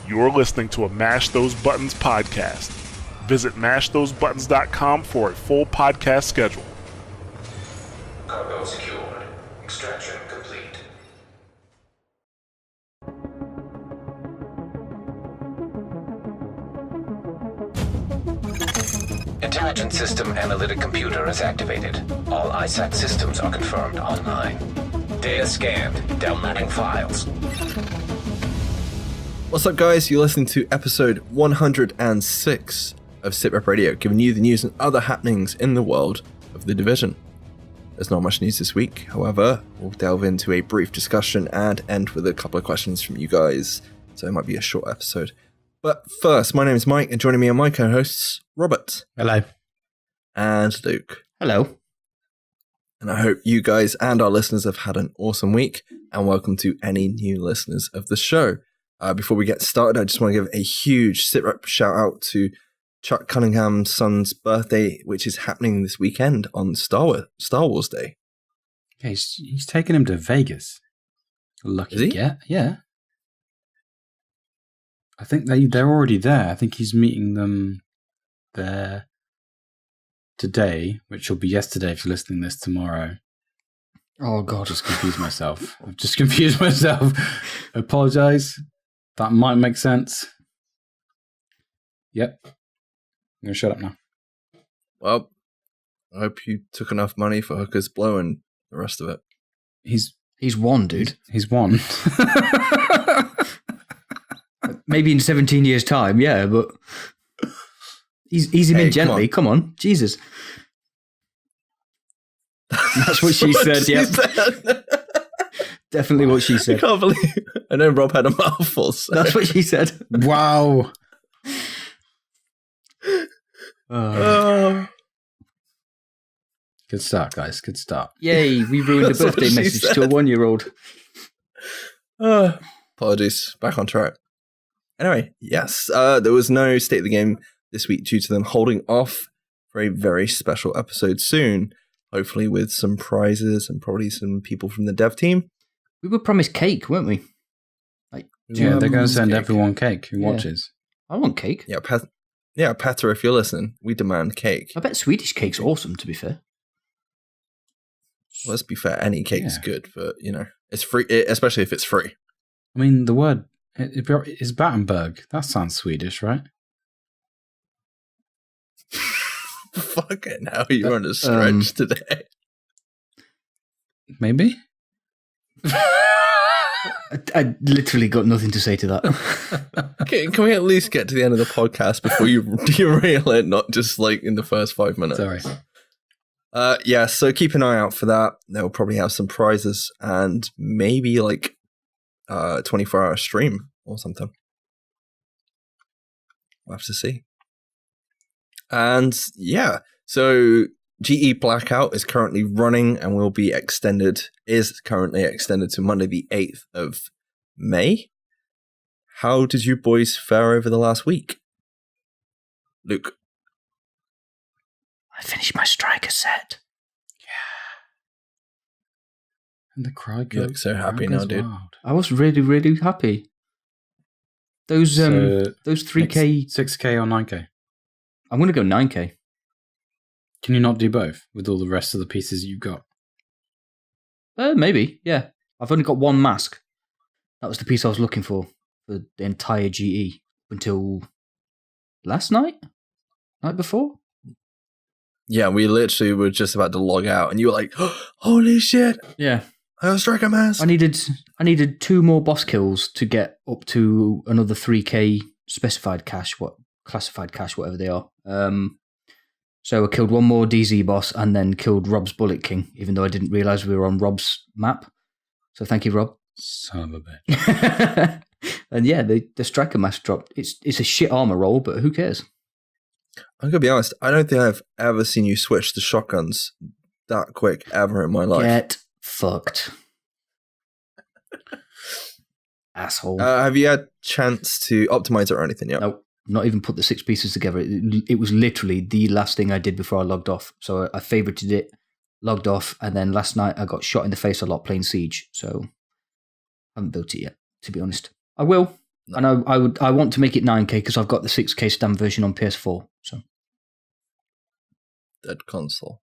You're listening to a Mash Those Buttons podcast. Visit mashthosebuttons.com for a full podcast schedule. Cargo secured. Extraction complete. Intelligence system analytic computer is activated. All ISAC systems are confirmed online. Data scanned. Downloading files. What's up, guys? You're listening to episode 106 of SITREP Radio, giving you the news and other happenings in the world of the Division. There's not much news this week, however, we'll delve into a brief discussion and end with a couple of questions from you guys, so it might be a short episode. But first, my name is Mike, and joining me are my co-hosts, Robert. Hello. And Luke. Hello. And I hope you guys and our listeners have had an awesome week, and welcome to any new listeners of the show. Before we get started, I just want to give a huge SITREP shout out to Chuck Cunningham's son's birthday, which is happening this weekend on Star Wars Day. Okay, he's taking him to Vegas. Lucky to get, yeah. I think they're already there. I think he's meeting them there today, which will be yesterday if you're listening to this tomorrow. Oh, God. I've just confused myself. I apologise. That might make sense. Yep. I'm going to shut up now. Well, I hope you took enough money for Hooker's Blow and the rest of it. He's won, dude. He's won. Maybe in 17 years' time, yeah, but ease him in gently. Come on. Jesus. That's what she said, yeah. Definitely what she said. I can't believe I know Rob had a mouthful. So. That's what she said. Wow. Good start, guys. Good start. Yay, we ruined a birthday message to a 1-year-old. Apologies. Back on track. Anyway, yes, there was no State of the Game this week due to them holding off for a very special episode soon. Hopefully with some prizes and probably some people from the dev team. We were promised cake, weren't we? Yeah, they're going to send everyone cake who watches. I want cake. Yeah, Petter, if you're listening, we demand cake. I bet Swedish cake's awesome, to be fair. Well, let's be fair, any cake's good, but, you know, it's free, especially if it's free. I mean, the word is Battenberg. That sounds Swedish, right? Fucking hell, you're on a stretch today. Maybe? I literally got nothing to say to that. Can we at least get to the end of the podcast before you derail it, not just like in the first 5 minutes? Sorry. Yeah, so keep an eye out for that. They'll probably have some prizes and maybe like 24-hour stream or something. We'll have to see. And yeah, so GE Blackout is currently running and is currently extended to Monday the 8th of May. How did you boys fare over the last week? Luke? I finished my striker set. Yeah. And the crowd You look so happy now, dude. Wild. I was really, really happy. Those 3K... 6K or 9K? I'm going to go 9K. Can you not do both with all the rest of the pieces you've got? Maybe, yeah. I've only got one mask. That was the piece I was looking for the entire GE until last night? Night before? Yeah, we literally were just about to log out and you were like, oh, holy shit. Yeah. I got a striker mask. I needed 2 more boss kills to get up to another 3K specified cash, classified cash, whatever they are. So I killed one more DZ boss and then killed Rob's Bullet King, even though I didn't realise we were on Rob's map. So thank you, Rob. Son of a bitch. And yeah, the striker mask dropped. It's a shit armor roll, but who cares? I'm gonna be honest. I don't think I've ever seen you switch to shotguns that quick ever in my life. Get fucked, asshole. Have you had chance to optimize it or anything yet? Nope. not even put the 6 pieces together. It was literally the last thing I did before I logged off. So I favorited it, logged off, and then last night I got shot in the face a lot playing Siege. So I haven't built it yet, to be honest. I will. No. And I want to make it 9K because I've got the 6K stamp version on PS4. So dead console.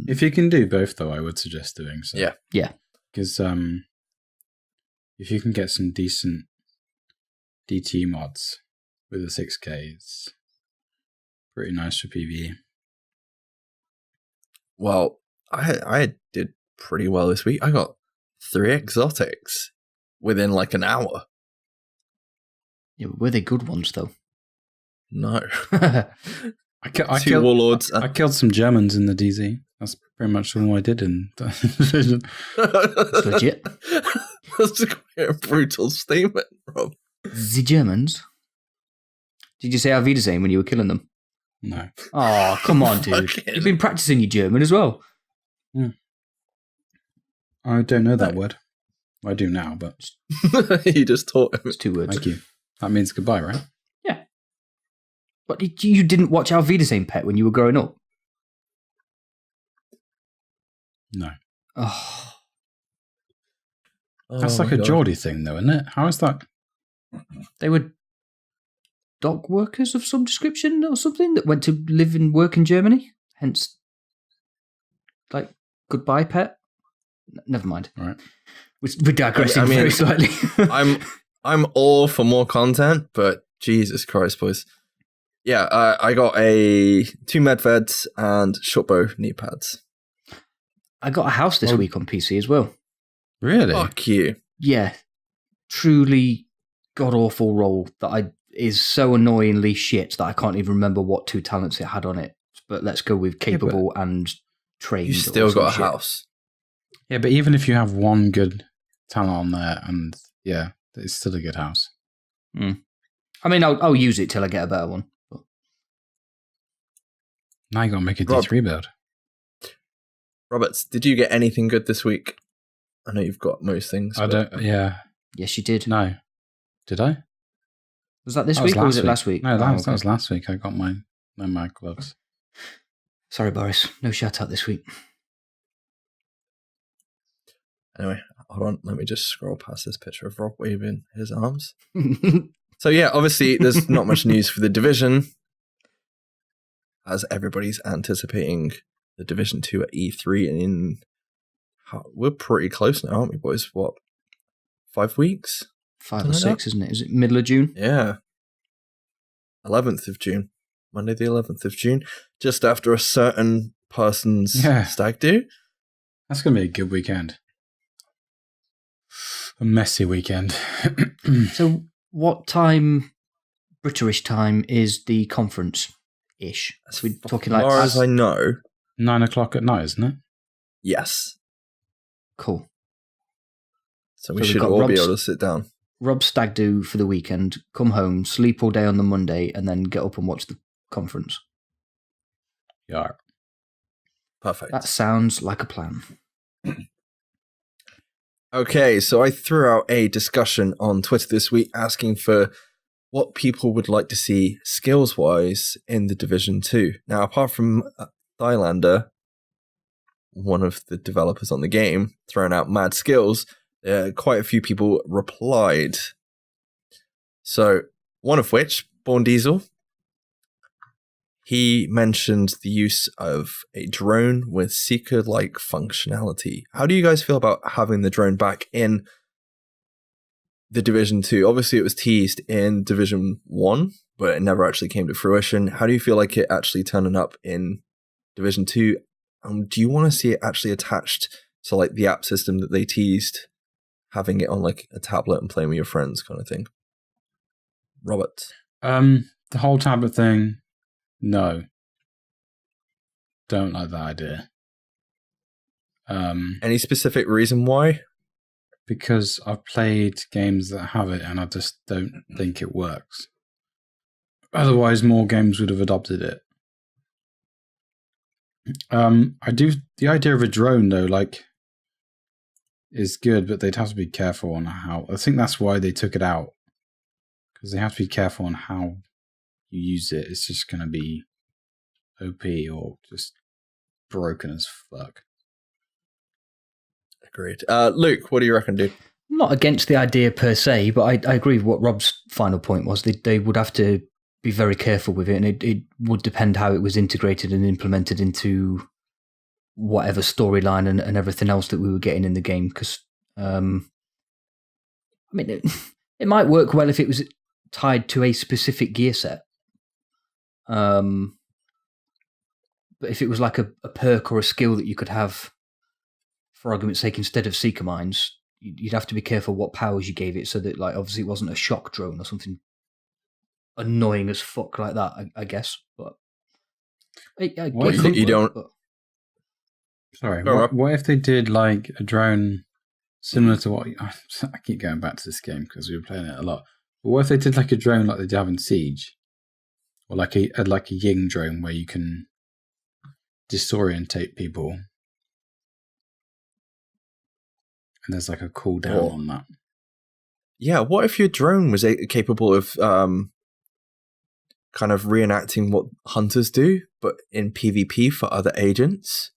If you can do both, though, I would suggest doing so. Yeah. Because if you can get some decent DT mods with the 6K, it's pretty nice for PvE. Well, I did pretty well this week. I got 3 exotics within like an hour. Yeah, were they good ones, though? No. I killed warlords. I killed some Germans in the DZ. That's pretty much all I did in the division. That's legit. That's a brutal statement, Rob. The Germans? Did you say Auf Wiedersehen when you were killing them? No. Oh, come on, dude. You've been practicing your German as well. Yeah. I don't know that word. I do now, but... You just taught him. It's 2 words. Thank you. That means goodbye, right? Yeah. But you didn't watch Auf Wiedersehen, Pet, when you were growing up? No. Oh. That's like a Geordie thing, though, isn't it? How is that? They were dock workers of some description or something that went to live and work in Germany. Hence, like, goodbye, Pet. Never mind. All right. We're digressing very slightly. I'm all for more content, but Jesus Christ, boys. Yeah, I got 2 medveds and shortbow knee pads. I got a house this week on PC as well. Really? Fuck you. Yeah. Truly god-awful roll that is so annoyingly shit that I can't even remember what 2 talents it had on it. But let's go with capable and trained. You still got a house. Yeah, but even if you have 1 good talent on there, and yeah, it's still a good house. Mm. I mean, I'll use it till I get a better one. But... Now you got to make a D3 build. Roberts, did you get anything good this week? I know you've got most things. Yeah. Yes, you did. No. Did I? Was that this week or was it last week? No, that was last week. I got my Nomad gloves. Sorry, Boris. No shout out this week. Anyway, hold on. Let me just scroll past this picture of Rob waving his arms. So yeah, obviously there's not much news for the Division, as everybody's anticipating the Division 2 at E3, and we're pretty close now, aren't we, boys? What, 5 weeks? 5 or 6, isn't it? Is it middle of June? Yeah. 11th of June. Monday the 11th of June. Just after a certain person's stag do. That's going to be a good weekend. A messy weekend. So what time, British time, is the conference-ish? So we're talking like... As far as I know... 9 o'clock at night, isn't it? Yes. Cool. So we should all be able to sit down. Rob's stag do for the weekend, come home, sleep all day on the Monday, and then get up and watch the conference. Yeah. Perfect. That sounds like a plan. Okay, so I threw out a discussion on Twitter this week asking for what people would like to see skills-wise in the Division 2. Now, apart from Thailander, one of the developers on the game, throwing out mad skills, quite a few people replied. So, one of which, Born Diesel, he mentioned the use of a drone with Seeker-like functionality. How do you guys feel about having the drone back in the Division 2? Obviously, it was teased in Division 1, but it never actually came to fruition. How do you feel like it actually turning up in Division 2? Do you want to see it actually attached to like the app system that they teased, having it on like a tablet and playing with your friends kind of thing? Robert? The whole tablet thing, no. Don't like that idea. Any specific reason why? Because I've played games that have it and I just don't think it works. Otherwise, more games would have adopted it. The idea of a drone though, like, is good, but they'd have to be careful on how. I think that's why they took it out, because they have to be careful on how you use it. It's just going to be OP or just broken as fuck. Agreed. Luke, what do you reckon, dude? I'm not against the idea per se, but I agree with what Rob's final point was. They would have to be very careful with it, and it would depend how it was integrated and implemented into whatever storyline and everything else that we were getting in the game. Because, I mean, it might work well if it was tied to a specific gear set. But if it was like a perk or a skill that you could have, for argument's sake, instead of Seeker Mines, you'd have to be careful what powers you gave it, so that, like, obviously it wasn't a shock drone or something annoying as fuck like that, I guess. But you don't. Sorry, what if they did like a drone similar to what I keep going back to this game because we were playing it a lot. But what if they did like a drone like they do have in Siege, or like a Ying drone where you can disorientate people, and there's like a cooldown on that. Yeah, what if your drone was capable of kind of reenacting what hunters do, but in PvP for other agents?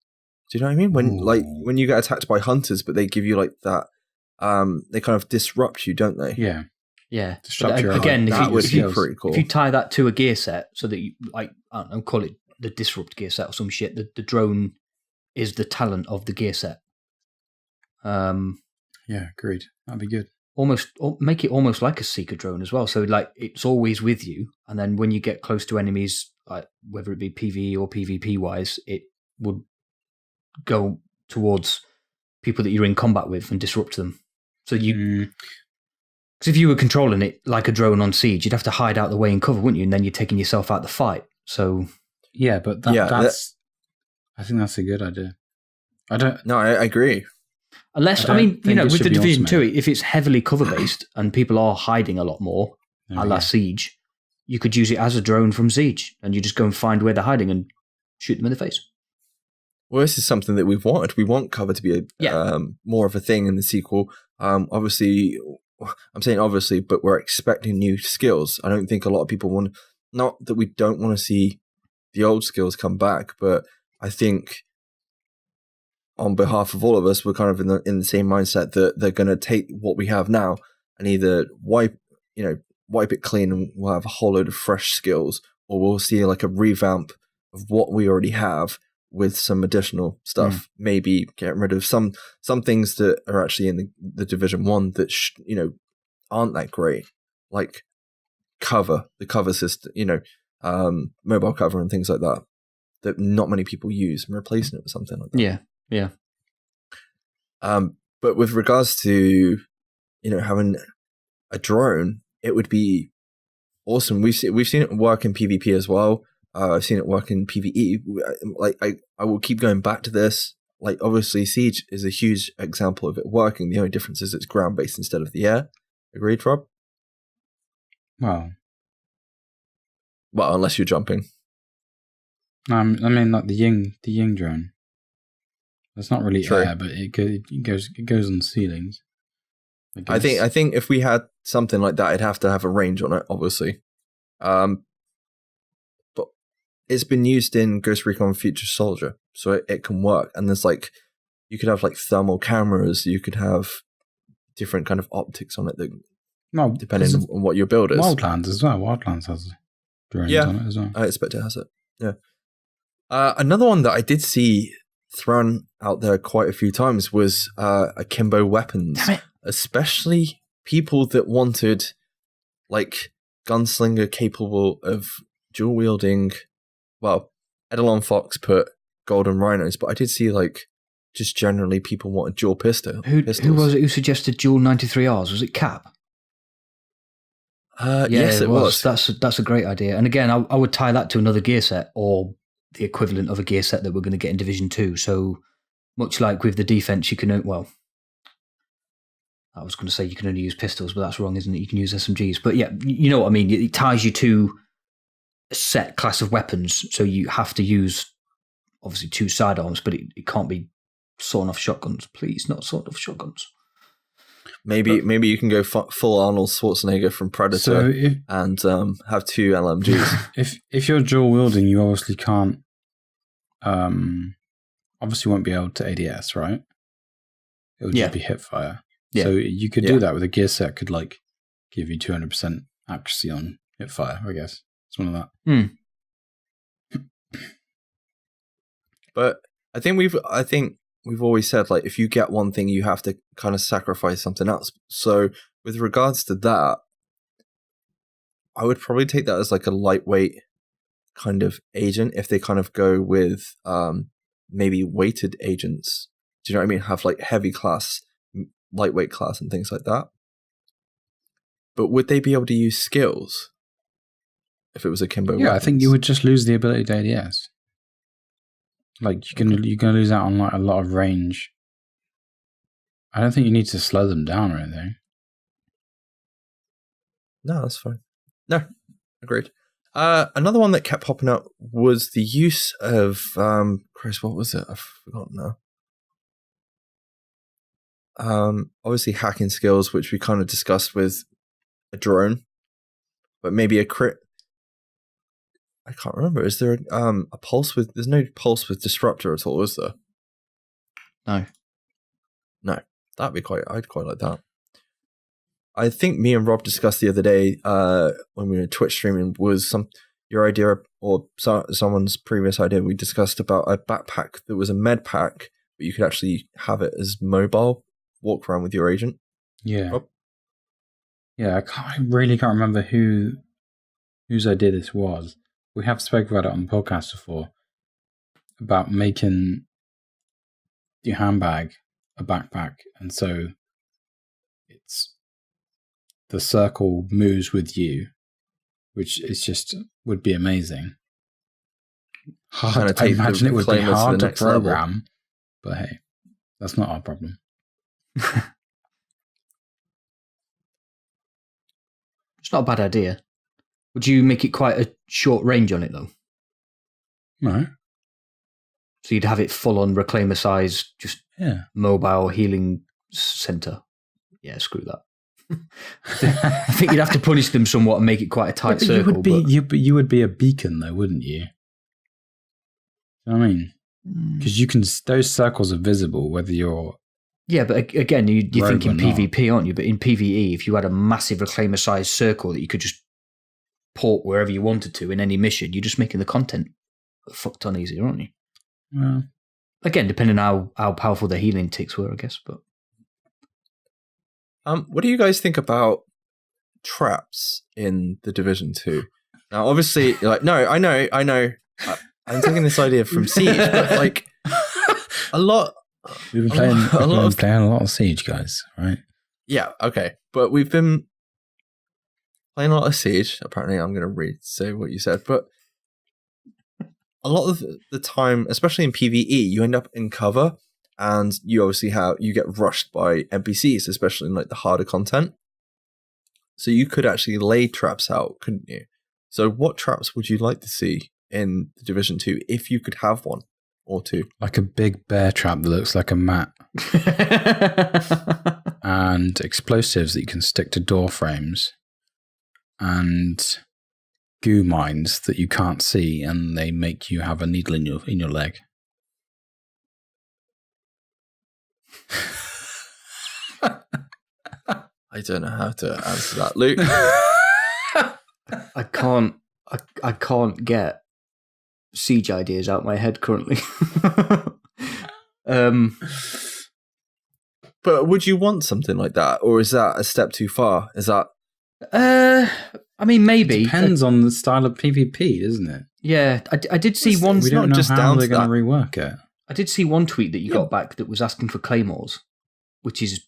Do you know what I mean? When you get attacked by hunters, but they give you like that, they kind of disrupt you, don't they? Yeah. Again, that would be pretty cool. If you tie that to a gear set, so that you, like, I don't know, call it the disrupt gear set or some shit, the drone is the talent of the gear set. Yeah, agreed. That'd be good. Make it almost like a Seeker drone as well. So like it's always with you, and then when you get close to enemies, like whether it be PvE or PvP wise, it would go towards people that you're in combat with and disrupt them. So you, because if you were controlling it like a drone on Siege, you'd have to hide out the way and cover, wouldn't you? And then you're taking yourself out the fight. So yeah, but that's I think that's a good idea. I agree. Unless, I mean, you know, with the Division 2, if it's heavily cover-based and people are hiding a lot more, a la Siege, you could use it as a drone from Siege, and you just go and find where they're hiding and shoot them in the face. Well, this is something that we've wanted. We want cover to be more of a thing in the sequel. Obviously, I'm saying obviously, but we're expecting new skills. I don't think a lot of people want, not that we don't want to see the old skills come back, but I think on behalf of all of us, we're kind of in the same mindset that they're going to take what we have now and either wipe it clean and we'll have a whole load of fresh skills, or we'll see like a revamp of what we already have with some additional stuff. Maybe getting rid of some things that are actually in the Division 1 that aren't that great, like the cover system, mobile cover and things like that not many people use, and replacing it with something like that. Yeah. But with regards to, having a drone, it would be awesome. We've seen it work in PvP as well. I've seen it work in PvE. Like I will keep going back to this. Like obviously Siege is a huge example of it working. The only difference is it's ground based instead of the air. Agreed, Rob? Well, unless you're jumping. I mean, like the Ying drone. It's not really air, but it goes on ceilings. I think if we had something like that, it'd have to have a range on it, obviously. But it's been used in Ghost Recon Future Soldier, so it can work. And there's you could have thermal cameras, you could have different kind of optics on it depending on what your build is. Wildlands as well. Wildlands has drones on it as well. I expect it has it. Yeah. Another one that I did see thrown out there quite a few times was akimbo weapons, especially people that wanted gunslinger capable of dual wielding. Well, Edelon Fox put golden rhinos, but I did see just generally people wanted dual pistols. Who was it who suggested dual 93Rs? Was it Cap? Yes, it was. That's a great idea. And again, I would tie that to another gear set or the equivalent of a gear set that we're going to get in Division 2. So much like with the defense, you can, I was going to say you can only use pistols, but that's wrong, isn't it? You can use SMGs. But yeah, you know what I mean? It ties you to a set class of weapons. So you have to use, obviously, 2 sidearms, but it can't be sawn off shotguns. Please, not sawn off shotguns. Maybe you can go full Arnold Schwarzenegger from Predator and have 2 LMGs. If you're dual wielding, you obviously can't. Obviously, won't be able to ADS, right? It would just be hip fire. Yeah. So you could do that with a gear set. Could like give you 200% accuracy on hip fire. I guess it's one of that. But I think we've always said, like, if you get one thing, you have to kind of sacrifice something else. So with regards to that, I would probably take that as like a lightweight kind of agent if they kind of go with maybe weighted agents. Do you know what I mean? Have like heavy class, lightweight class and things like that. But would they be able to use Skillz if it was akimbo weapons? I think you would just lose the ability to ADS. Like you're gonna lose out on like a lot of range. I don't think you need to slow them down or anything. No, that's fine. No, agreed. Another one that kept popping up was the use of Chris, what was it? I've forgotten now. Obviously hacking skills, which we kind of discussed with a drone, but maybe a crit. I can't remember. Is there a pulse with? There's no pulse with disruptor at all, is there? No. That'd be I'd quite like that. I think me and Rob discussed the other day when we were Twitch streaming was your idea or someone's previous idea. We discussed about a backpack that was a med pack, but you could actually have it as mobile, walk around with your agent. Yeah. Rob? Yeah, I really can't remember whose idea this was. We have spoken about it on the podcast before, about making your handbag a backpack, and so it's the circle moves with you, which is just would be amazing. I imagine it would be hard to program, but hey, that's not our problem. It's not a bad idea. Would you make it quite a short range on it, though? No. So you'd have it full on reclaimer size, just mobile healing center. Yeah, screw that. I think you'd have to punish them somewhat and make it quite a tight circle. You would be a beacon, though, wouldn't you? You know what I mean? Because those circles are visible whether you're. Yeah, but again, you're thinking PvP, aren't you? But in PvE, if you had a massive reclaimer size circle that you could just port wherever you wanted to in any mission, you're just making the content a fuck ton easier, aren't you? Well, again, depending on how powerful the healing ticks were, I guess. But what do you guys think about traps in the Division 2? Now, obviously, you're like, no, I know. I'm taking this idea from Siege, but like a lot. We've been playing a lot of Siege, guys, right? Yeah, okay, but we've been playing a lot of Siege. Apparently, I'm going to say what you said, but a lot of the time, especially in PvE, you end up in cover, and you obviously you get rushed by NPCs, especially in like the harder content. So you could actually lay traps out, couldn't you? So what traps would you like to see in the Division 2 if you could have one or two? Like a big bear trap that looks like a mat. And explosives that you can stick to door frames. And goo mines that you can't see, and they make you have a needle in your leg. I don't know how to answer that, Luke. I can't get Siege ideas out my head currently. But would you want something like that, or is that a step too far? Is that? I mean, maybe. It depends on the style of PvP, doesn't it? Yeah, I did see one. We don't know how they're going to rework it. I did see one tweet that you got back that was asking for claymores, which is,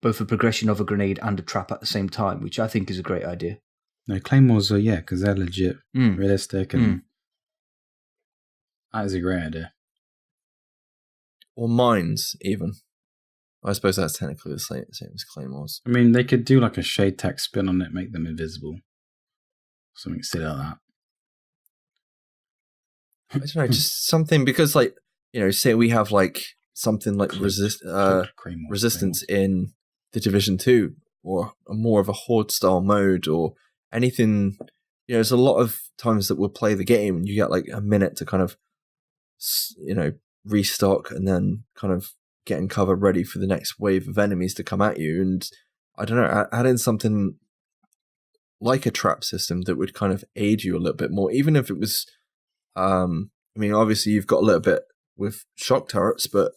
both a progression of a grenade and a trap at the same time, which I think is a great idea. No, claymores are, because they're legit, realistic, and that is a great idea. Or mines, even. I suppose that's technically the same as claymores. I mean, they could do like a shade tech spin on it, make them invisible. Something silly like that. I don't know, just something, because say we have like something like resistance in the Division 2 or more of a horde style mode or anything. There's a lot of times that we'll play the game and you get like a minute to kind of, restock and then kind of getting cover ready for the next wave of enemies to come at you. And I don't know, add in something like a trap system that would kind of aid you a little bit more, even if it was, obviously you've got a little bit with shock turrets, but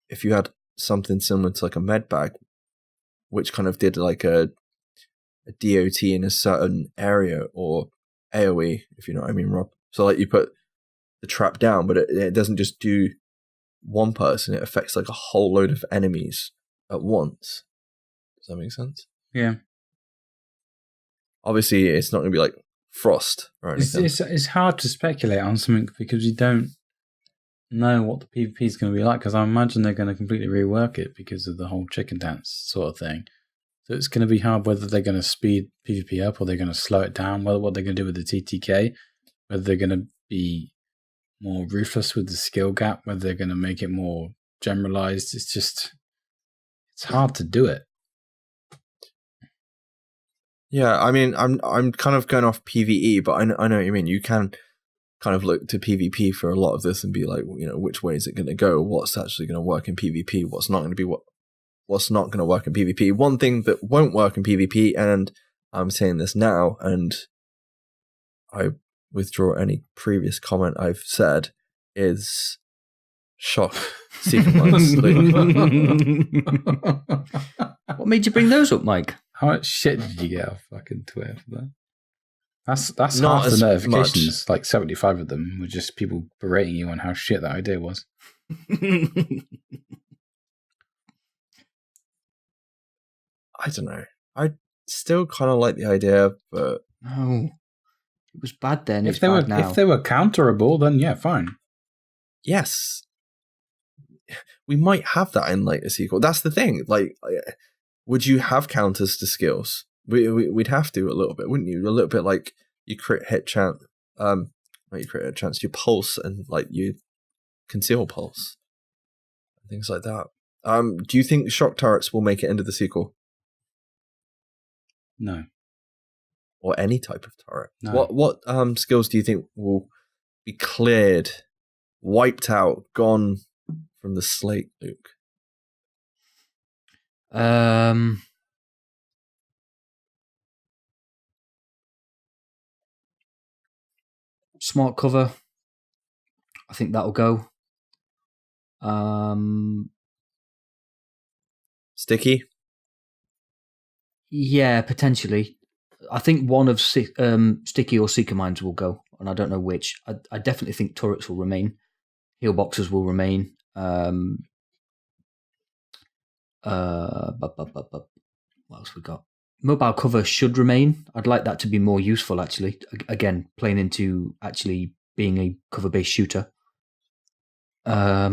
if you had something similar to like a med bag, which kind of did like a DOT in a certain area or AoE, if you know what I mean, Rob. So like you put the trap down, but it doesn't just do one person, it affects like a whole load of enemies at once. Does that make sense? Yeah. Obviously, it's not going to be like Frost or anything. It's hard to speculate on something because you don't know what the PvP is going to be like, because I imagine they're going to completely rework it because of the whole chicken dance sort of thing. So it's going to be hard whether they're going to speed PvP up or they're going to slow it down, what they're going to do with the TTK, whether they're going to be more ruthless with the skill gap, whether they're going to make it more generalized. It's hard to do it. Yeah, I mean, I'm kind of going off PvE, but I know what you mean. You can kind of look to PvP for a lot of this and be like, which way is it going to go? What's actually going to work in PvP? What's not going to work in PvP? One thing that won't work in PvP, and I'm saying this now, and I withdraw any previous comment I've said, is shock sequence. What made you bring those up, Mike? How much shit did you get off fucking Twitter for that? That's not half the notifications, much. like 75 of them were just people berating you on how shit that idea was. I don't know. I still kind of like the idea, but no, it was bad then. If they were counterable, then yeah, fine. Yes, we might have that in like a sequel. That's the thing. Like, would you have counters to skills? We'd have to a little bit, wouldn't you? A little bit like you crit hit chance, not you crit hit chance, you pulse and like you conceal pulse, things like that. Do you think shock turrets will make it into the sequel? No. Or any type of turret? No. What skills do you think will be cleared, wiped out, gone from the slate, Luke? Smart cover. I think that'll go. Sticky? Yeah, potentially. I think one of Sticky or Seeker Mines will go, and I don't know which. I definitely think turrets will remain. Heal boxes will remain. What else we got? Mobile cover should remain. I'd like that to be more useful, actually. Again, playing into actually being a cover-based shooter. Oh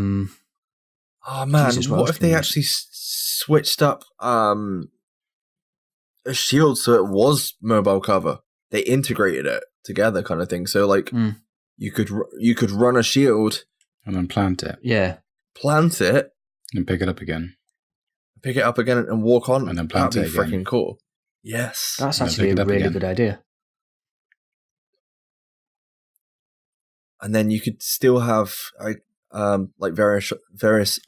man, what if they actually switched up a shield so it was mobile cover? They integrated it together, kind of thing. So like you could run a shield and then plant it. Yeah, plant it and pick it up again. Pick it up again and walk on, and then plant it again. That'd be freaking cool. Yes, that's actually a really good idea. And then you could still have like various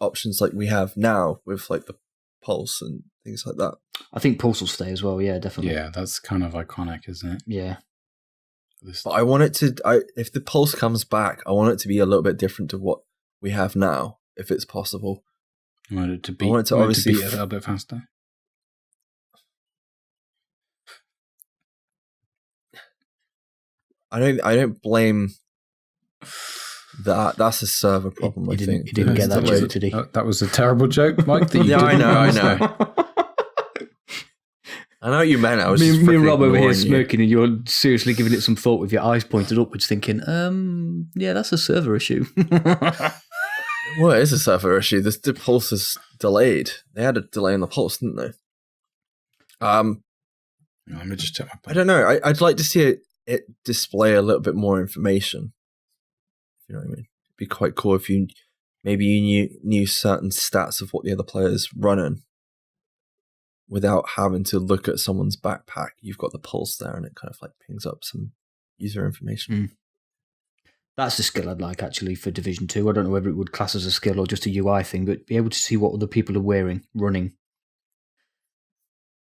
options like we have now with like the pulse and things like that. I think pulse will stay as well. Yeah, definitely. Yeah, that's kind of iconic, isn't it? Yeah. But I want it to. If the pulse comes back, I want it to be a little bit different to what we have now, if it's possible. I want it to be. Obviously be a little bit faster. I don't blame that. That's a server problem. I think he didn't get that joke, did he? That was a terrible joke, Mike. That you I know. I know what you meant. I was me and Rob over here you. smoking, and you're seriously giving it some thought with your eyes pointed upwards, thinking, yeah, that's a server issue. Well, it is a server issue. The pulse is delayed. They had a delay in the pulse, didn't they? Let me just check my phone. I don't know. I'd like to see it display a little bit more information. You know what I mean? It'd be quite cool if you knew certain stats of what the other player's running. without having to look at someone's backpack. You've got the pulse there, and it kind of like pings up some user information. That's the skill I'd like, actually, for Division 2. I don't know whether it would class as a skill or just a UI thing, but be able to see what other people are wearing, running.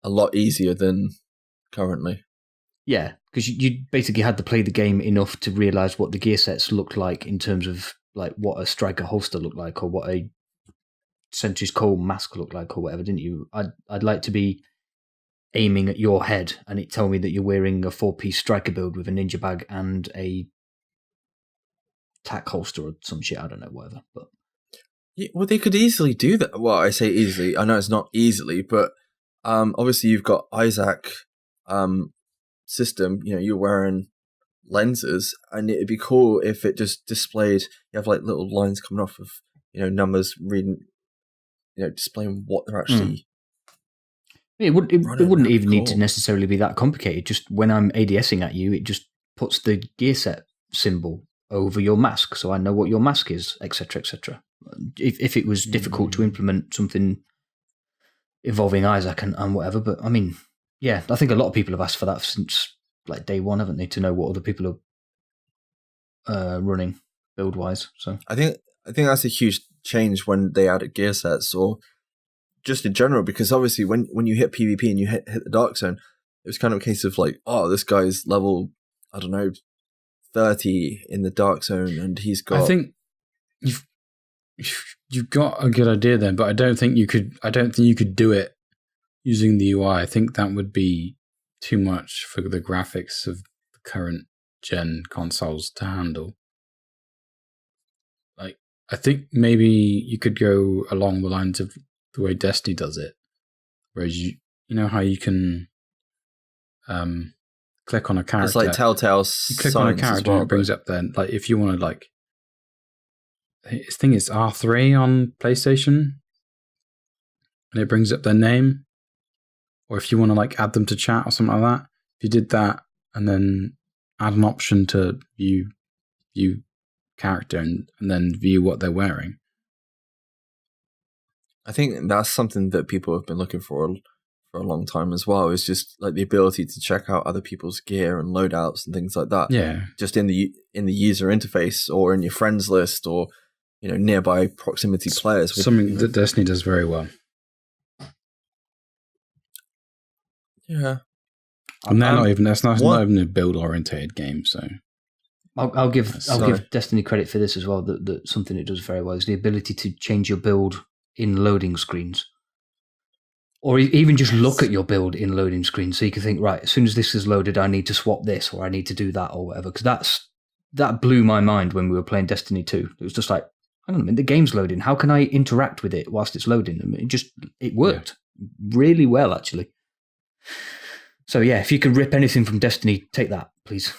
A lot easier than currently. Yeah, because you basically had to play the game enough to realise what the gear sets looked like in terms of like what a striker holster looked like or what a Sentry's Cole mask looked like or whatever, didn't you? I'd like to be aiming at your head and it tell me that you're wearing a 4-piece striker build with a ninja bag and a tack holster or some shit, I don't know, whatever. But yeah, well, they could easily do that. Well, I say easily. I know it's not easily, but obviously you've got Isaac system. You're wearing lenses, and it'd be cool if it just displayed. You have like little lines coming off of numbers, reading, displaying what they're actually. It wouldn't even need to necessarily be that complicated. Just when I'm ADSing at you, it just puts the gear set symbol over your mask, so I know what your mask is, etc., etc. If it was difficult to implement something involving Isaac and whatever, but I mean, yeah, I think a lot of people have asked for that since like day one, haven't they? To know what other people are running build wise. So I think that's a huge change when they added gear sets, or just in general, because obviously when you hit PvP and you hit the Dark Zone, it was kind of a case of like, oh, this guy's level, I don't know, 30 in the Dark Zone, and he's got. I think you've got a good idea then, but I don't think you could do it using the UI. I think that would be too much for the graphics of the current gen consoles to handle. Like, I think maybe you could go along the lines of the way Destiny does it, whereas you know how you can click on a character. It's like Telltale. You click on a character and it brings up then, like, if you want to, like, I think it's R3 on PlayStation, and it brings up their name. Or if you want to like add them to chat or something like that, if you did that and then add an option to view character and then view what they're wearing. I think that's something that people have been looking for a long time as well. Is just like the ability to check out other people's gear and loadouts and things like that. Yeah, just in the user interface or in your friends list or nearby proximity players. Something that Destiny does very well. Yeah, and they're not even. That's not even a build-oriented game. So I'll give Destiny credit for this as well. That something it does very well is the ability to change your build in loading screens, or even just look at your build in loading screens. So you can think, right, as soon as this is loaded, I need to swap this, or I need to do that, or whatever. Because that blew my mind when we were playing Destiny 2. It was just like, hang on a minute, the game's loading. How can I interact with it whilst it's loading? I mean, it worked really well, actually. So yeah, if you could rip anything from Destiny, take that, please.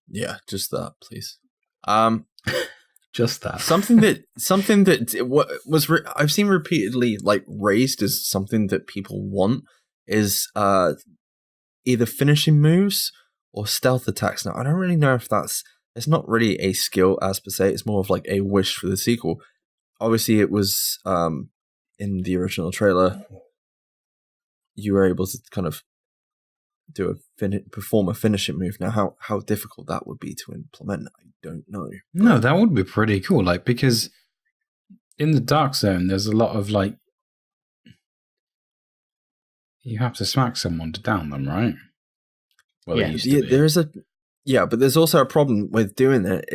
Yeah, just that, please. Just that. Something that was I've seen repeatedly like raised as something that people want is either finishing moves or stealth attacks. Now I don't really know if it's not really a skill as per se. It's more of like a wish for the sequel. Obviously, it was in the original trailer. You were able to kind of perform a finishing move. Now, how difficult that would be to implement, I don't know. No, that would be pretty cool. Like, because in the Dark Zone, there's a lot of like, you have to smack someone to down them, right? Well, yeah, but there's also a problem with doing it.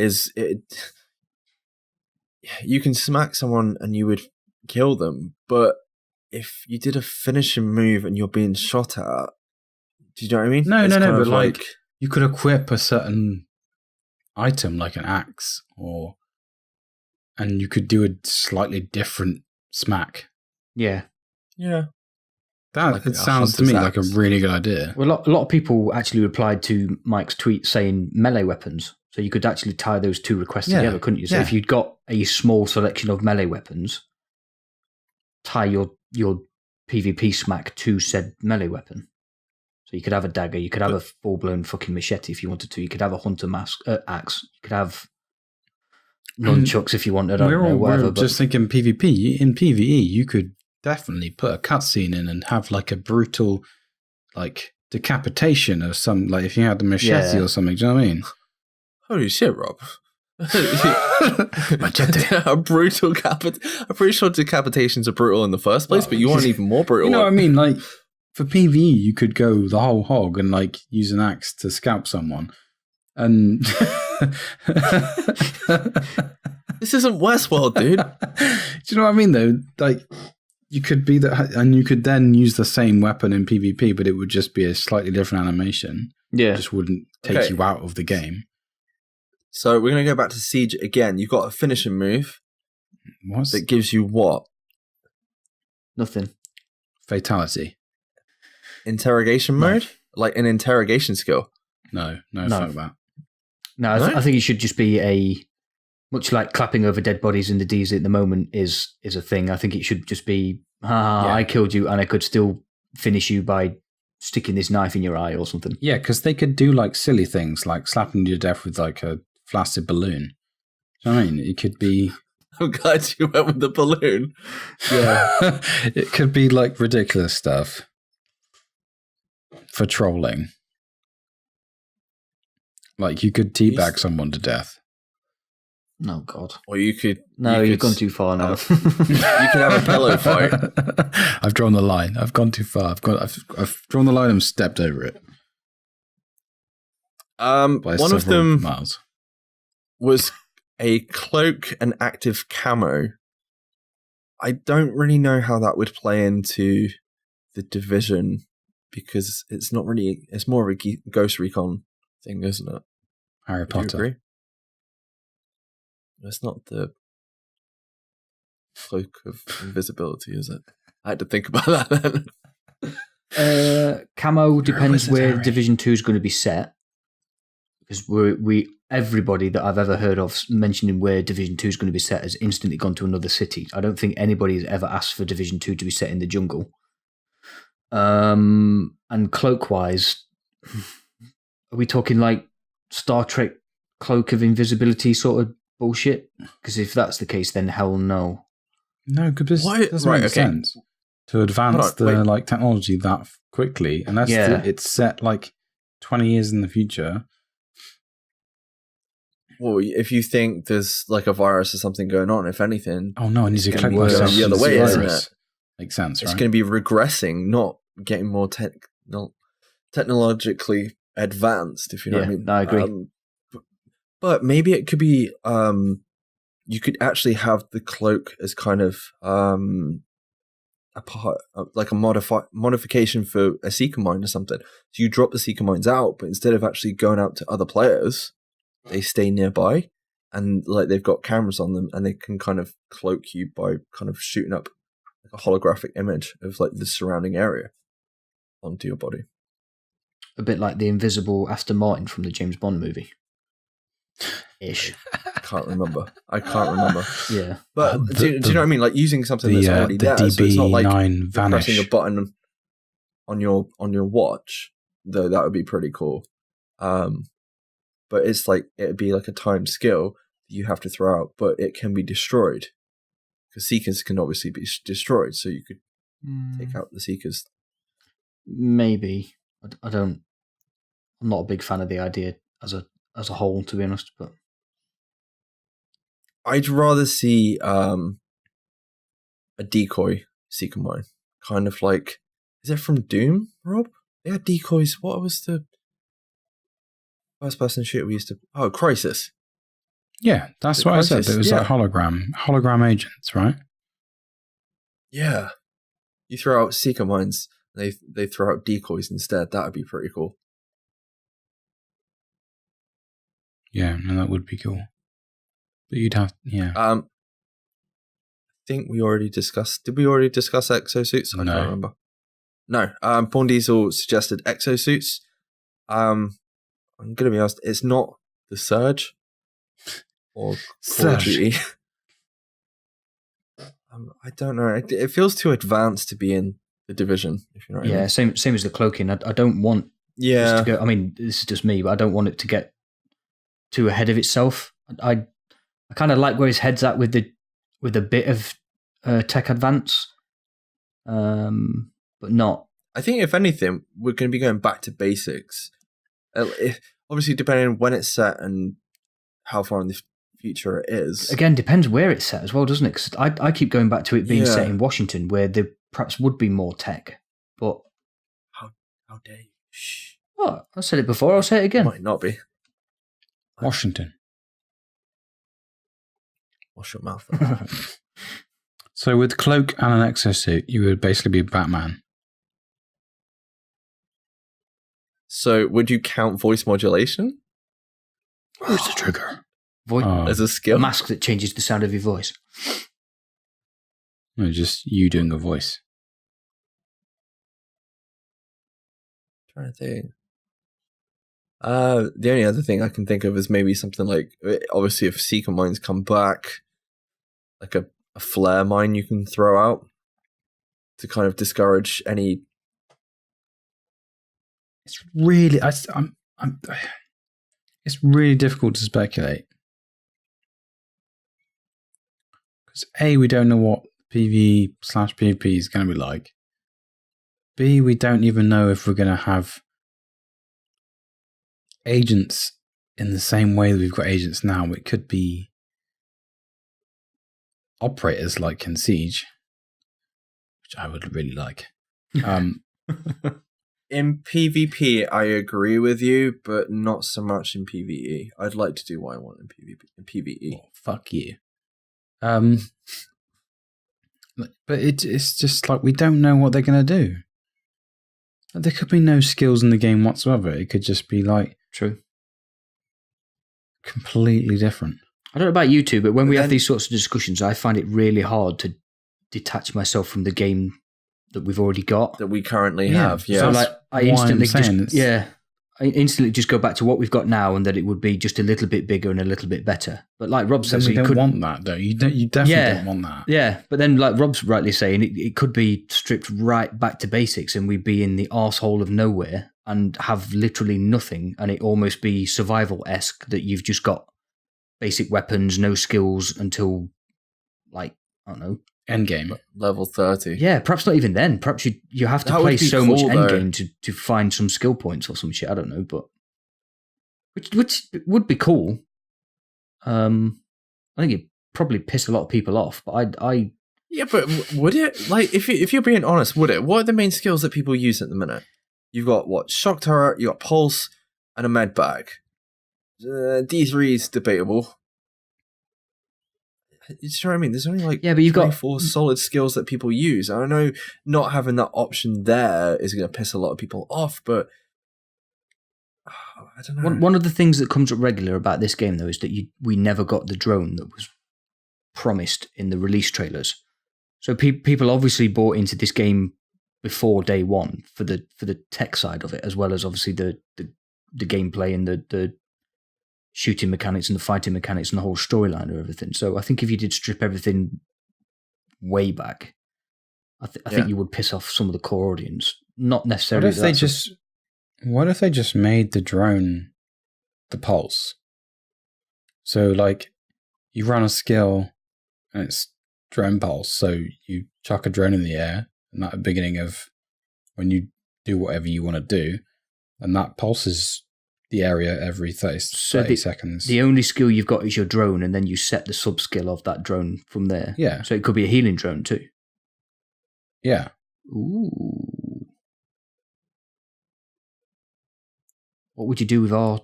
You can smack someone and you would kill them, but if you did a finishing move and you're being shot at, do you know what I mean? No, but like you could equip a certain item like an axe, and you could do a slightly different smack. Yeah. It sounds to me like a really good idea. Well, a lot of people actually replied to Mike's tweet saying melee weapons. So you could actually tie those two requests together, couldn't you? So if you'd got a small selection of melee weapons, tie your PvP smack to said melee weapon. So you could have a dagger, you could have a full-blown fucking machete if you wanted to, you could have a hunter axe, you could have nunchucks if you wanted, whatever. We're just thinking PvP. In PvE, you could definitely put a cutscene in and have like a brutal, like decapitation of some, like if you had the machete or something. Do you know what I mean? Holy shit, Rob! A brutal I'm pretty sure decapitations are brutal in the first place, but you want even more brutal. You know what I mean? Like for PvE, you could go the whole hog and like use an axe to scalp someone. And this isn't Westworld, dude. Do you know what I mean? Though, like you could be that, and you could then use the same weapon in PvP, but it would just be a slightly different animation. Yeah, it just wouldn't take you out of the game. So we're going to go back to Siege again. You've got a finishing move. What? That gives you what? Nothing. Fatality. Interrogation mode? Like an interrogation skill? No, fuck that. No, I think it should just be much like clapping over dead bodies in the DZ at the moment is a thing. I think it should just be, I killed you and I could still finish you by sticking this knife in your eye or something. Yeah, because they could do like silly things like slapping you to death with like a flaccid balloon. Do you know what I mean? It could be... I'm glad you went with the balloon. Yeah. It could be like ridiculous stuff for trolling. Like you could teabag someone to death. Oh, God. Or you could... No, you've gone too far now. You could have a pillow fight. I've drawn the line. I've gone too far. I've drawn the line and stepped over it. One of them miles. Was a cloak and active camo. I don't really know how that would play into the Division because it's not really... It's more of a Ghost Recon thing, isn't it? Harry Potter. Do you agree? It's not the cloak of invisibility, is it? I had to think about that then. Camo depends where Division 2 is going to be set. Because everybody that I've ever heard of mentioning where Division 2 is going to be set has instantly gone to another city. I don't think anybody has ever asked for Division 2 to be set in the jungle. And cloak-wise, are we talking like Star Trek cloak of invisibility sort of bullshit? Because if that's the case, then hell no. No, because it doesn't make sense to advance the technology that quickly, unless it's set like 20 years in the future. Well, if you think there's like a virus or something going on, if anything, I need to click myself the other way, isn't it? Makes sense, right? It's going to be regressing, not getting more technologically advanced. If you know what I mean. No, I agree. But maybe it could be you could actually have the cloak as kind of a part, like a modification for a Seeker Mine or something. So you drop the Seeker Mines out, but instead of actually going out to other players, they stay nearby, and like they've got cameras on them, and they can kind of cloak you by kind of shooting up like a holographic image of like the surrounding area onto your body. A bit like the invisible Aston Martin from the James Bond movie. Ish. I can't remember. Yeah. But do you know what I mean? Like using something that's already there. So it's not like pressing a button on your watch, though that would be pretty cool. But it's like it'd be like a timed skill that you have to throw out, but it can be destroyed. Because Seekers can obviously be destroyed, so you could take out the Seekers. Maybe. I'm not a big fan of the idea as a whole, to be honest, but I'd rather see a decoy Seeker Mine. Kind of like, is it from Doom, Rob? They had decoys. What was the first person shooter we used to... Oh, Crisis. Yeah, that's what Crisis. I said. It was like hologram agents, right? Yeah. You throw out Seeker Mines, they throw out decoys instead. That would be pretty cool. Yeah, no, that would be cool. But you'd have, I think we already discussed... Did we already discuss exosuits? I can't remember. No. Porn Diesel suggested exosuits. I'm going to be honest, it's not the Surge or Call of Duty. I don't know. It feels too advanced to be in the Division, if you know what I mean. Same as the cloaking. I don't want this to go... I mean, this is just me, but I don't want it to get too ahead of itself. I kind of like where his head's at with a bit of tech advance. but not. I think if anything, we're going to be going back to basics. Obviously, depending on when it's set and how far in the future it is. Again, depends where it's set as well, doesn't it? Because I keep going back to it being set in Washington, where there perhaps would be more tech. But how dare you? Shh. Oh, I said it before. I'll say it again. Might not be. Washington. Wash your mouth. So with cloak and an exosuit, you would basically be Batman. So would you count voice modulation? Where's the trigger? As a skill? A mask that changes the sound of your voice. No, just you doing a voice. I'm trying to think. The only other thing I can think of is maybe something like, obviously if Seeker mines come back, like a flare mine you can throw out to kind of discourage any. It's really, it's really difficult to speculate. Because A, we don't know what PvE/PvP is going to be like. B, we don't even know if we're going to have agents in the same way that we've got agents now. It could be operators like in Siege, which I would really like. In PvP, I agree with you, but not so much in PvE. I'd like to do what I want in PvE. Oh, fuck you. But it's just like we don't know what they're going to do. There could be no skills in the game whatsoever. It could just be like True. Completely different. I don't know about you two, but when we have these sorts of discussions, I find it really hard to detach myself from the game that we've already got. That we currently have, yeah. So like, I instantly just go back to what we've got now, and that it would be just a little bit bigger and a little bit better. But like Rob says, we don't want that though. You definitely don't want that. Yeah, but then like Rob's rightly saying, it could be stripped right back to basics, and we'd be in the arsehole of nowhere and have literally nothing, and it almost be survival-esque that you've just got basic weapons, no skills until like, I don't know, endgame. Level 30. Yeah, perhaps not even then. Perhaps you have to play so much endgame to find some skill points or some shit. I don't know, but which would be cool. I think it'd probably piss a lot of people off, but I yeah, but would it? Like, if you're being honest, would it? What are the main skills that people use at the minute? You've got what? Shock turret, you got pulse, and a med bag. D3 is debatable. You know what I mean? There's only like but you've got 4 solid skills that people use. I know not having that option there is going to piss a lot of people off, but I don't know. One of the things that comes up regular about this game, though, is that we never got the drone that was promised in the release trailers. So people obviously bought into this game before day one for the tech side of it, as well as obviously the gameplay and the shooting mechanics and the fighting mechanics and the whole storyline of everything. So I think if you did strip everything way back, I think you would piss off some of the core audience. Not necessarily. What if they just made the drone the pulse? So like you run a skill and it's drone pulse. So you chuck a drone in the air, and at the beginning of when you do whatever you want to do, and that pulses the area every 30 seconds. The only skill you've got is your drone, and then you set the sub skill of that drone from there. Yeah. So it could be a healing drone too. Yeah. Ooh. What would you do with our...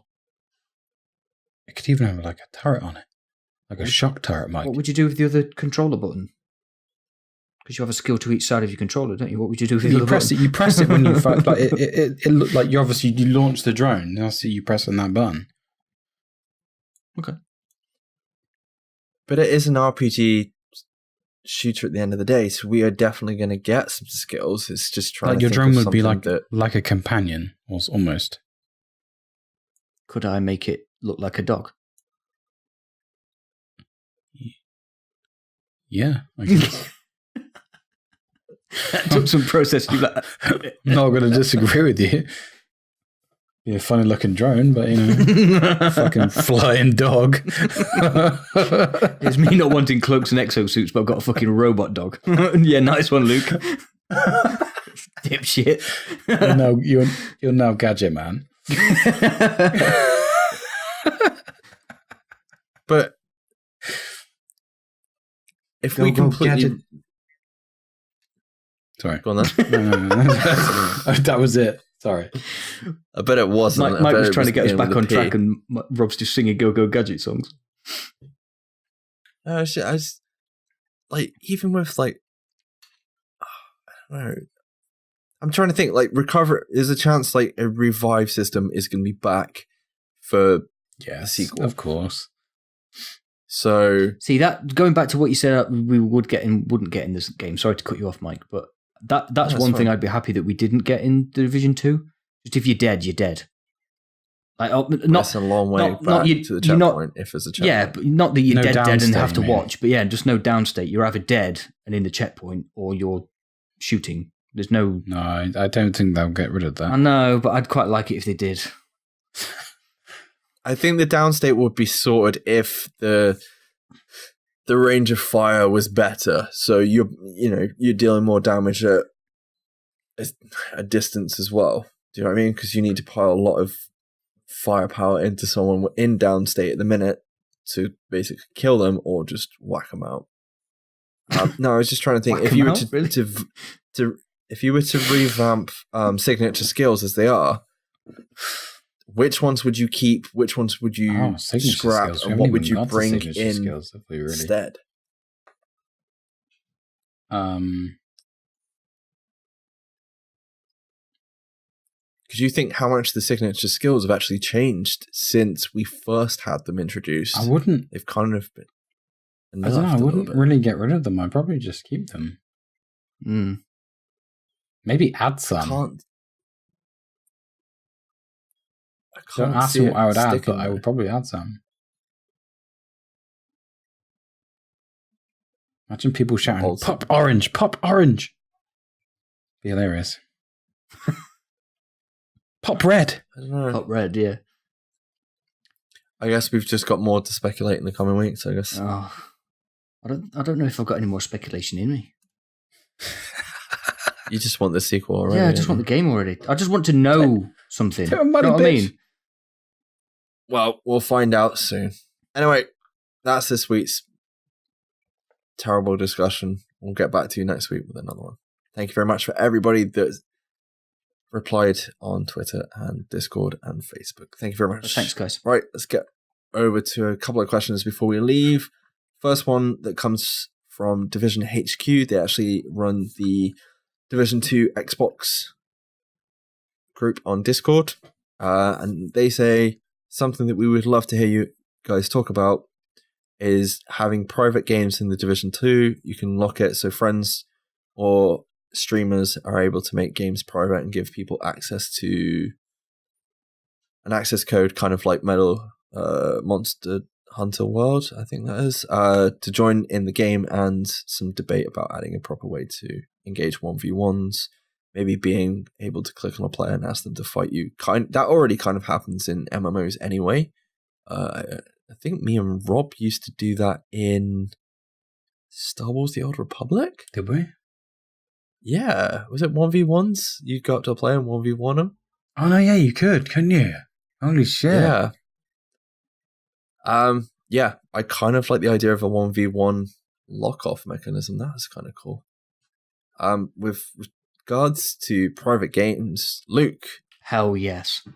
It could even have like a turret on it. Like a shock turret, Mike. What would you do with the other controller button? Because you have a skill to each side of your controller, don't you? What would you do with the other button? You press it when you fight. Like it looked like you launch the drone. Now see you press on that button. Okay. But it is an RPG shooter at the end of the day, so we are definitely going to get some skills. It's just trying to your think drone of would be something like a companion, almost. Could I make it look like a dog? Yeah, I guess. That took some processing. I'm not going to disagree with you. Be a funny looking drone, but fucking flying dog. It's me not wanting cloaks and exosuits, but I've got a fucking robot dog. Yeah, nice one, Luke. Dipshit. You're now Gadget Man. But if we completely... Gadget. Sorry. Go on then. No. That was it. Sorry. I bet it wasn't. Mike was trying to get us back on track, and Rob's just singing Go Go Gadget songs. I just like, even with like, I don't know. I'm trying to think, like, recover. There's a chance like a revive system is going to be back for the sequel, of course. So see that going back to what you said, we wouldn't get in this game. Sorry to cut you off, Mike, but that's one thing I'd be happy that we didn't get in the Division 2. Just if you're dead, you're dead. Like, that's a long way back to the checkpoint. If there's a checkpoint, yeah, but not that you're dead and have to man. watch. But yeah, just no downstate. You're either dead and in the checkpoint, or you're shooting. There's no. No, I don't think they'll get rid of that. I know, but I'd quite like it if they did. I think the downstate would be sorted if the range of fire was better. So you're dealing more damage at a distance as well. Do you know what I mean? Because you need to pile a lot of firepower into someone in downstate at the minute to basically kill them or just whack them out. No, I was just trying to think if you were if you were to revamp signature skills as they are, which ones would you keep? Which ones would you scrap? And what would you bring in instead? Because you think how much the signature skills have actually changed since we first had them introduced. I wouldn't. They've kind of been. I don't know. I wouldn't really get rid of them. I'd probably just keep them. Maybe add some. I can't Don't ask me what I would add, but I would probably add some. Imagine people shouting, "Pop orange! Pop orange!" Be hilarious. Pop red! I don't know. Pop red, yeah. I guess we've just got more to speculate in the coming weeks, I guess. Oh, I don't know if I've got any more speculation in me. You just want the sequel already. Yeah, I just want the game already. I just want to know something. You know what I mean? Well, we'll find out soon. Anyway, that's this week's terrible discussion. We'll get back to you next week with another one. Thank you very much for everybody that replied on Twitter and Discord and Facebook. Thank you very much. Thanks, guys. Right, let's get over to a couple of questions before we leave. First one that comes from Division HQ. They actually run the Division 2 Xbox group on Discord. And they say something that we would love to hear you guys talk about is having private games in the Division 2. You can lock it so friends or streamers are able to make games private and give people access to an access code, kind of like Monster Hunter World, I think that is, to join in the game, and some debate about adding a proper way to engage 1v1s, maybe being able to click on a player and ask them to fight you. That already kind of happens in MMOs anyway. I think me and Rob used to do that in Star Wars The Old Republic. Did we? Yeah. Was it 1v1s? You got up to a player and 1v1 them? Oh, no, yeah, you could, couldn't you? Holy shit. Yeah. Yeah, I kind of like the idea of a 1v1 lock-off mechanism. That's kind of cool. With regards to private games, Luke. Hell yes.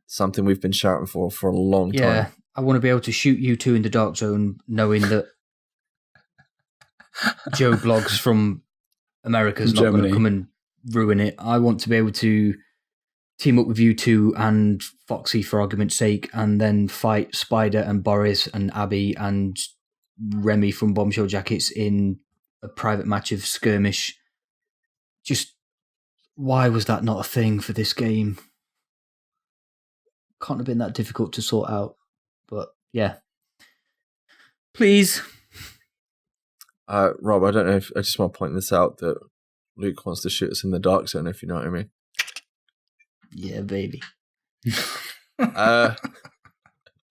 Something we've been shouting for a long time. Yeah, I want to be able to shoot you two in the dark zone, knowing that Joe Blogs from America is not going to come and ruin it. I want to be able to team up with you two and Foxy, for argument's sake, and then fight Spider and Boris and Abby and Remy from Bombshell Jackets in a private match of skirmish. Just, why was that not a thing for this game? Can't have been that difficult to sort out. But, yeah. Please. Rob, I don't know if I just want to point this out, that Luke wants to shoot us in the dark zone, if you know what I mean. Yeah, baby.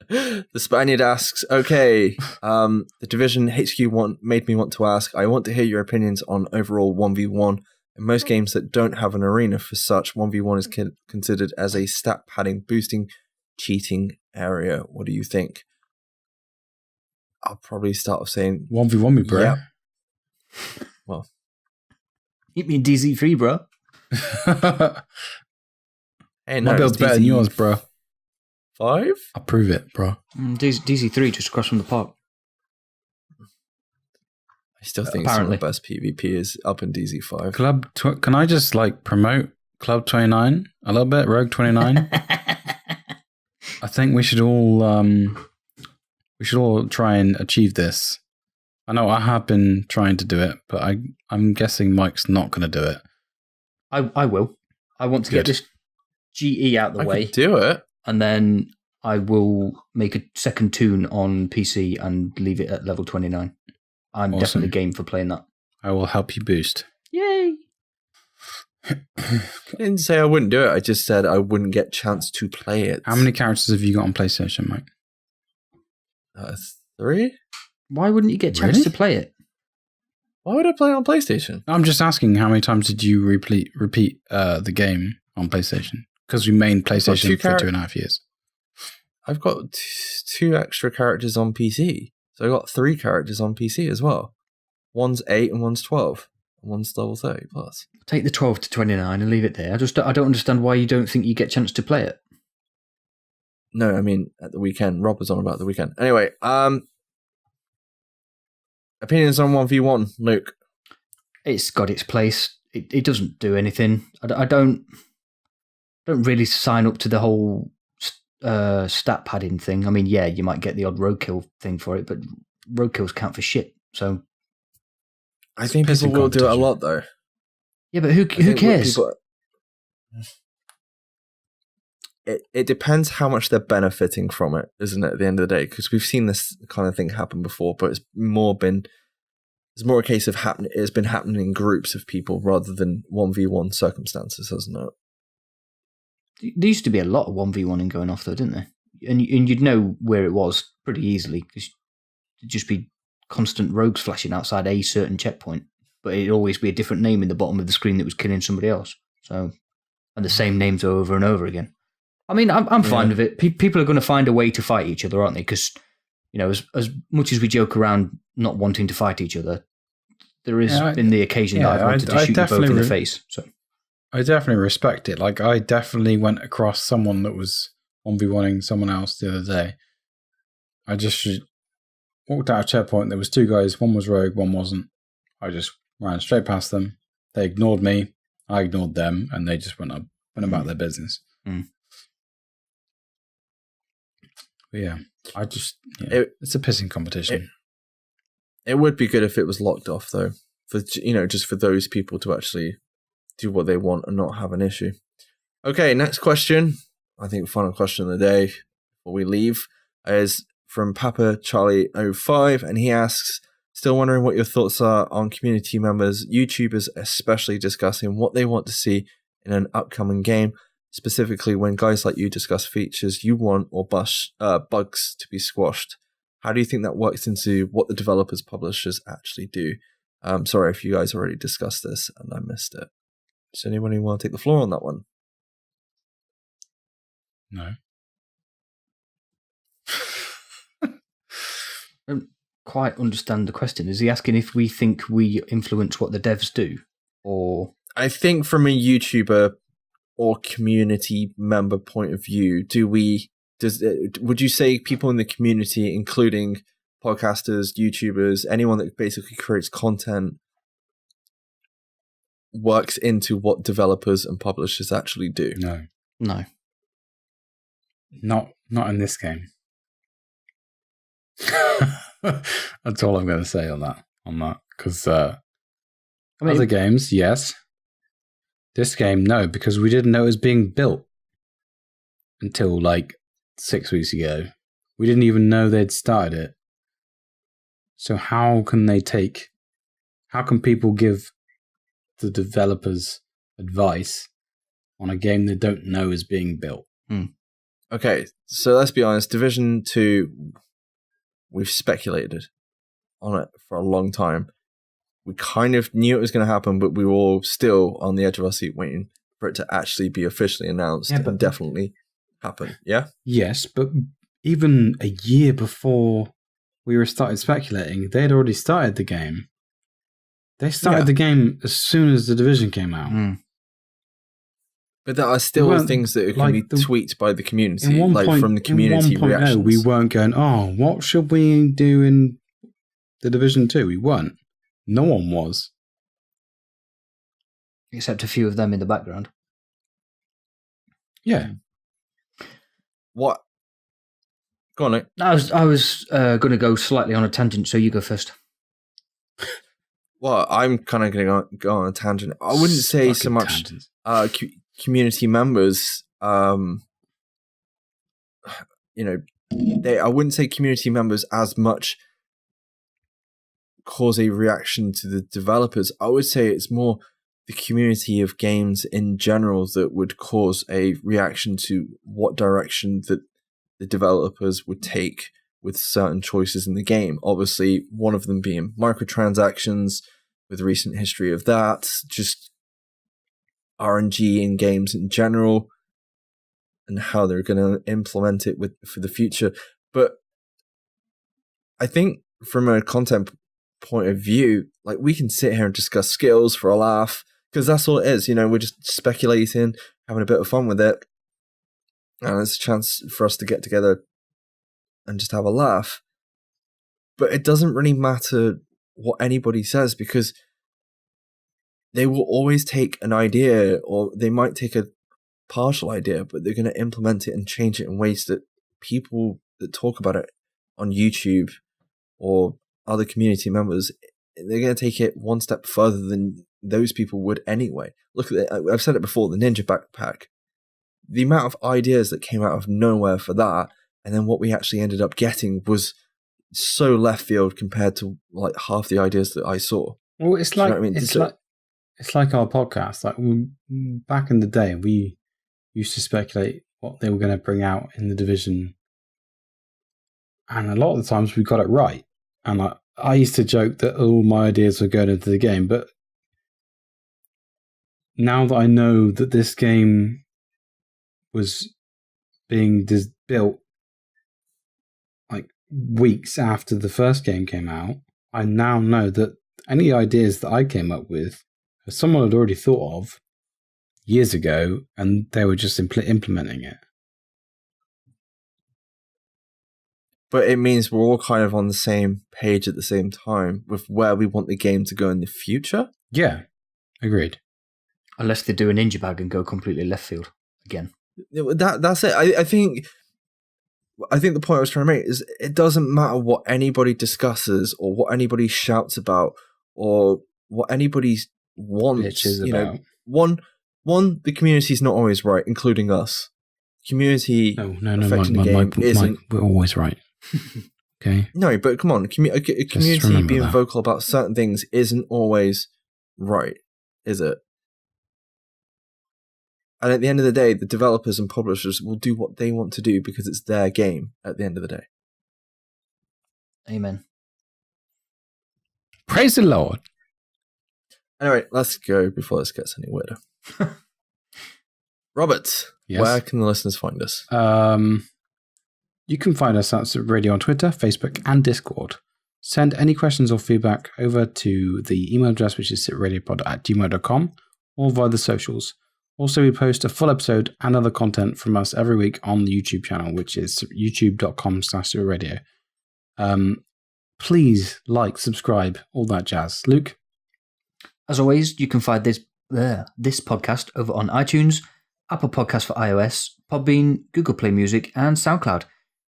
The Spaniard asks, okay, the Division HQ made me want to ask, I want to hear your opinions on overall 1v1. In most games that don't have an arena for such, 1v1 is considered as a stat padding, boosting, cheating area. What do you think? I'll probably start off saying 1v1 me, bro. Yeah. Well, Hit me in DZ3, bro. hey, My build's better than yours, bro. 5? I'll prove it, bro. DZ3 just across from the park. I still think some of the best PvP is up in DZ5. Can I just promote Club 29 a little bit? Rogue 29. I think we should all try and achieve this. I know I have been trying to do it, but I'm guessing Mike's not going to do it. I will. I want to get this GE out the way. Do it. And then I will make a second tune on PC and leave it at level 29. I'm definitely game for playing that. I will help you boost. Yay! I didn't say I wouldn't do it. I just said I wouldn't get a chance to play it. How many characters have you got on PlayStation, Mike? 3? Why wouldn't you get a chance to play it? Why would I play it on PlayStation? I'm just asking, how many times did you repeat the game on PlayStation? Because we main PlayStation for 2.5 years. I've got 2 extra characters on PC. So I got 3 characters on PC as well. One's 8 and one's 12. And one's level 30 plus. Take the 12 to 29 and leave it there. I don't understand why you don't think you get a chance to play it. No, I mean at the weekend. Rob was on about the weekend. Anyway, opinions on 1v1, Luke. It's got its place. It doesn't do anything. I don't really sign up to the whole stat padding thing. I mean, yeah, you might get the odd roadkill thing for it, but roadkills count for shit. So I think people will do it a lot, though. Yeah, but who cares? It depends how much they're benefiting from it, isn't it? At the end of the day, because we've seen this kind of thing happen before, but it's more a case of it's been happening in groups of people rather than 1v1 circumstances, hasn't it? There used to be a lot of 1v1ing going off, though, didn't there? And you'd know where it was pretty easily, because it'd just be constant rogues flashing outside a certain checkpoint, but it'd always be a different name in the bottom of the screen that was killing somebody else. So, and the same names over and over again. I mean, I'm fine with it. People are going to find a way to fight each other, aren't they? Because, as much as we joke around not wanting to fight each other, there has been the occasion that I've wanted to shoot you both in the face. So I definitely respect it. I definitely went across someone that was 1v1ing someone else the other day. I just walked out of checkpoint. There was 2 guys. One was rogue, one wasn't. I just ran straight past them. They ignored me. I ignored them, and they just went about their business. Mm. But yeah, it's a pissing competition. It would be good if it was locked off, though, for just for those people to actually do what they want and not have an issue. Okay, next question. I think final question of the day before we leave is from Papa Charlie 05, and he asks, still wondering what your thoughts are on community members, YouTubers especially, discussing what they want to see in an upcoming game, specifically when guys like you discuss features you want or bugs to be squashed. How do you think that works into what the developers, publishers actually do? Sorry if you guys already discussed this and I missed it. Does anyone want to take the floor on that one? No. I don't quite understand the question. Is he asking if we think we influence what the devs do? Or I think from a YouTuber or community member point of view, would you say people in the community, including podcasters, YouTubers, anyone that basically creates content, works into what developers and publishers actually do? No. Not in this game. That's all I'm going to say on that. Because other games, yes. This game, no, because we didn't know it was being built until 6 weeks ago. We didn't even know they'd started it. So how can people give the developers advice on a game they don't know is being built? Okay, so let's be honest. Division 2, we've speculated on it for a long time. We kind of knew it was going to happen, but we were all still on the edge of our seat waiting for it to actually be officially announced and definitely happen. Yeah? Yes, but even a year before we started speculating, they'd already started the game. They started the game as soon as the Division came out. But there are still things that can be tweaked by the community, from the community reactions. We weren't going, what should we do in the Division 2? We weren't. No one was. Except a few of them in the background. Yeah. What? Go on, Nick. I was going to go slightly on a tangent, so you go first. Well, I'm kind of going to go on a tangent. I wouldn't say so much community members, I wouldn't say community members as much cause a reaction to the developers. I would say it's more the community of games in general that would cause a reaction to what direction that the developers would take with certain choices in the game. Obviously, one of them being microtransactions, with recent history of that, just RNG in games in general, and how they're going to implement it for the future. But I think from a content point of view, like, we can sit here and discuss Skillz for a laugh, because that's all it is. We're just speculating, having a bit of fun with it, and it's a chance for us to get together and just have a laugh. But it doesn't really matter what anybody says, because they will always take an idea, or they might take a partial idea, but they're going to implement it and change it in ways that people that talk about it on YouTube or other community members, they're going to take it one step further than those people would anyway. Look at it. I've said it before, the Ninja Backpack. The amount of ideas that came out of nowhere for that, and then what we actually ended up getting was so left field compared to like half the ideas that I saw. Well, it's like, it's like our podcast. Like, back in the day, we used to speculate what they were going to bring out in the Division, and a lot of the times we got it right. And I used to joke that all my ideas were going into the game, but now that I know that this game was being built like weeks after the first game came out, I now know that any ideas that I came up with, someone had already thought of years ago, and they were just implementing it. But it means we're all kind of on the same page at the same time with where we want the game to go in the future. Yeah, agreed. Unless they do a ninja bag and go completely left field again. That's it. I think the point I was trying to make is it doesn't matter what anybody discusses or what anybody shouts about or what anybody wants. One, the community is not always right, including us. Community affecting the game isn't. We're always right. Okay. No, but come on, a community being vocal about certain things isn't always right, is it? And at the end of the day, the developers and publishers will do what they want to do because it's their game at the end of the day. Amen. Praise the Lord. Anyway, let's go before this gets any weirder. Robert, yes? Where can the listeners find us? You can find us at SITREP Radio on Twitter, Facebook, and Discord. Send any questions or feedback over to the email address, which is sitradiopod@gmail.com, or via the socials. Also, we post a full episode and other content from us every week on the YouTube channel, which is youtube.com/SITREP Radio. Please like, subscribe, all that jazz. Luke? As always, you can find this podcast over on iTunes, Apple Podcasts for iOS, Podbean, Google Play Music, and SoundCloud.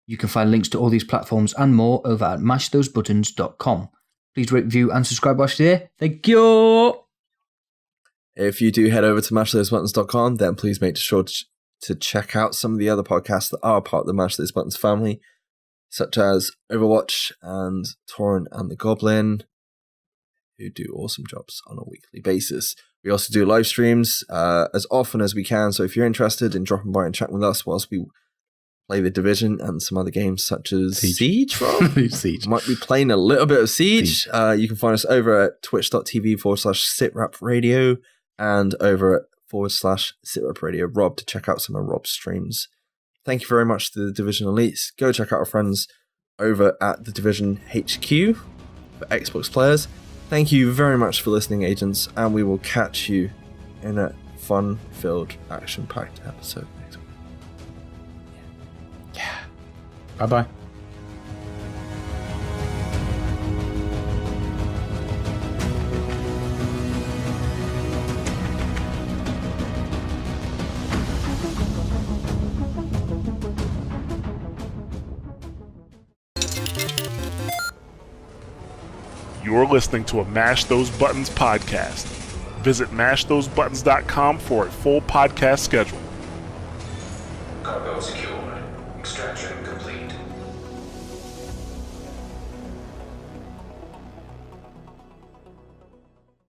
You can find links to all these platforms and more over at mashthosebuttons.com. Please rate, review, and subscribe while you're there. Thank you! If you do head over to mashthosebuttons.com, then please make sure to check out some of the other podcasts that are part of the Mash Those Buttons family, such as Overwatch and Torrent and the Goblin, who do awesome jobs on a weekly basis. We also do live streams as often as we can, so if you're interested in dropping by and chatting with us whilst we play The Division and some other games such as Siege, Rob? Siege. Might be playing a little bit of Siege. You can find us over at twitch.tv/SITREP Radio and over at /SITREP Radio Rob to check out some of Rob's streams. Thank you very much to The Division Elites. Go check out our friends over at The Division HQ for Xbox players. Thank you very much for listening, agents, and we will catch you in a fun-filled, action-packed episode next week. Yeah. Bye-bye. You're listening to a Mash Those Buttons podcast. Visit mashthosebuttons.com for a full podcast schedule. Cargo secure.